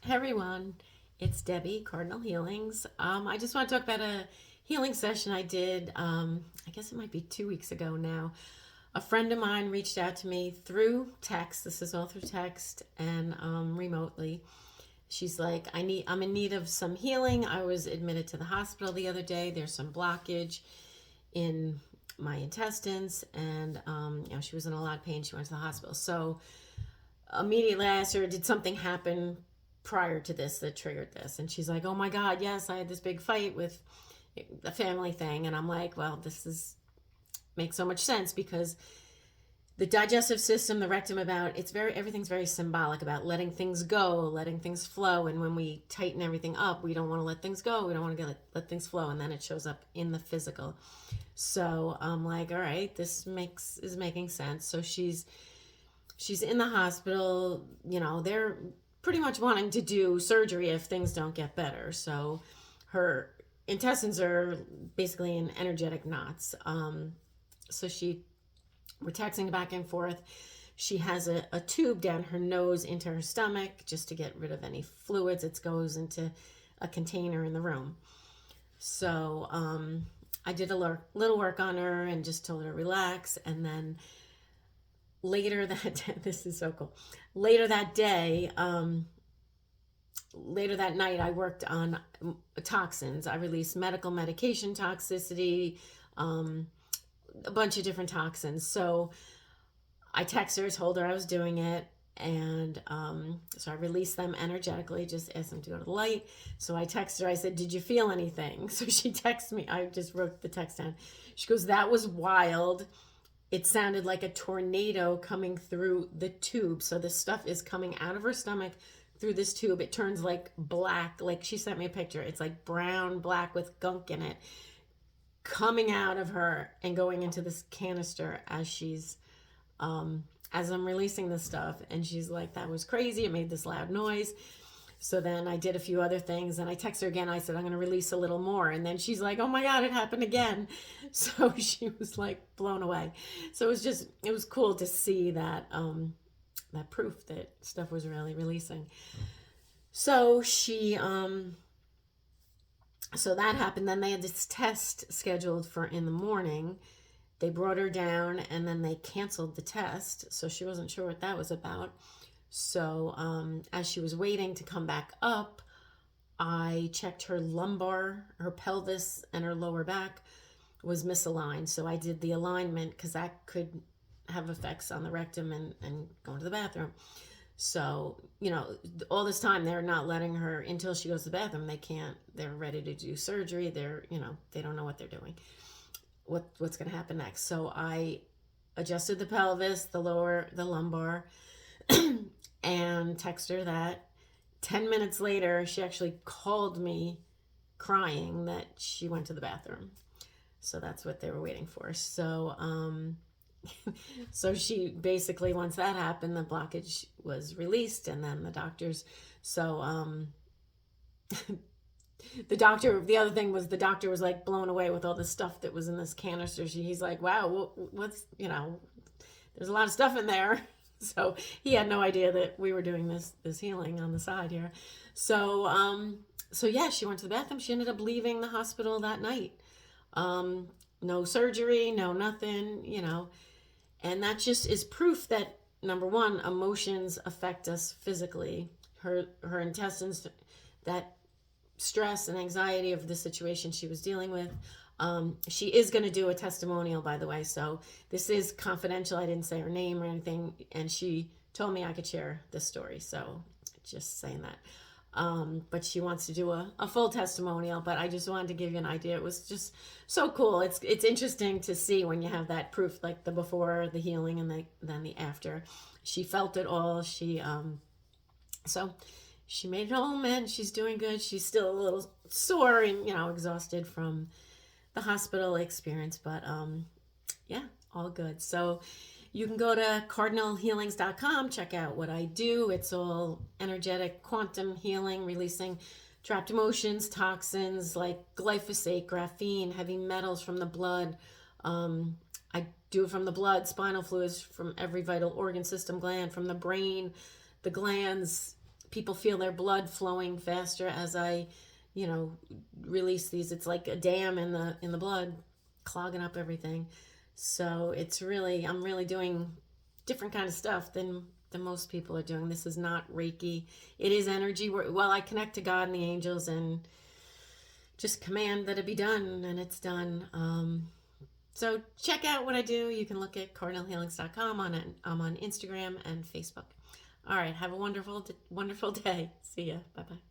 Hey everyone, it's Debbie, Cardinal Healings. I just want to talk about a healing session I did, I guess it might be 2 weeks ago now. A friend of mine reached out to me through text. This is all through text and remotely. She's like, I'm in need of some healing. I was admitted to the hospital the other day. There's some blockage in my intestines, and she was in a lot of pain. She went to the hospital. So immediately I asked her, did something happen prior to this that triggered this? And she's like, oh my God, yes, I had this big fight with a family thing. And I'm like, well, this is makes so much sense because the digestive system, the rectum, about everything's very symbolic about letting things go, letting things flow. And when we tighten everything up, we don't want to let things go. We don't want to let things flow, and then it shows up in the physical. So I'm like, all right, is making sense. So she's in the hospital. They're pretty much wanting to do surgery if things don't get better. So her intestines are basically in energetic knots. So we're texting back and forth. She has a tube down her nose into her stomach just to get rid of any fluids. It goes into a container in the room. So I did a little work on her and just told her to relax. And then later that this is so cool. Later that day, later that night, I worked on toxins. I released medical medication toxicity, a bunch of different toxins. So I texted her, told her I was doing it, and so I released them energetically, just asked them to go to the light. So I texted her, I said, did you feel anything? So she texted me, I just wrote the text down. She goes, that was wild. It sounded like a tornado coming through the tube. So the stuff is coming out of her stomach through this tube. It turns like black, like she sent me a picture. It's like brown, black with gunk in it, coming out of her and going into this canister as I'm releasing this stuff. And she's like, that was crazy. It made this loud noise. So then I did a few other things, and I texted her again. I said, I'm going to release a little more. And then she's like, oh my God, it happened again. So she was like blown away. So it was cool to see that, that proof that stuff was really releasing. So so that happened. Then they had this test scheduled for in the morning. They brought her down, and then they canceled the test. So she wasn't sure what that was about. So as she was waiting to come back up, I checked her lumbar, her pelvis, and her lower back was misaligned. So I did the alignment because that could have effects on the rectum and going to the bathroom. So, all this time they're not letting her until she goes to the bathroom. They're ready to do surgery. They don't know what they're doing, what's going to happen next. So I adjusted the pelvis, the lumbar, and texted her that. 10 minutes later, she actually called me crying that she went to the bathroom. So that's what they were waiting for. So, so she basically, once that happened, the blockage was released, and then the doctors, the other thing was the doctor was like blown away with all the stuff that was in this canister. He's like, wow, what's, there's a lot of stuff in there. So he had no idea that we were doing this healing on the side here. So yeah, she went to the bathroom. She ended up leaving the hospital that night. No surgery, no nothing, and that just is proof that, number one, emotions affect us physically. Her intestines, that stress and anxiety of the situation she was dealing with. She is going to do a testimonial, by the way, so this is confidential. I didn't say her name or anything, and she told me I could share this story, so just saying that. But she wants to do a full testimonial, but I just wanted to give you an idea. It was just so cool. It's interesting to see when you have that proof, like the before, the healing, and then the after. She felt it all. So she made it home, and she's doing good. She's still a little sore and, exhausted from the hospital experience, but yeah, all good. So you can go to cardinalhealings.com, check out what I do. It's all energetic quantum healing, releasing trapped emotions, toxins like glyphosate, graphene, heavy metals from the blood. I do it from the blood, spinal fluids, from every vital organ system, gland, from the brain, the glands, people feel their blood flowing faster as I, you know, release these. It's like a dam in the blood, clogging up everything. So it's really, I'm really doing different kind of stuff than most people are doing. This is not Reiki. It is energy. Well, I connect to God and the angels and just command that it be done, and it's done. So check out what I do. You can look at cardinalhealings.com. I'm on Instagram and Facebook. All right. Have a wonderful day. See ya. Bye bye.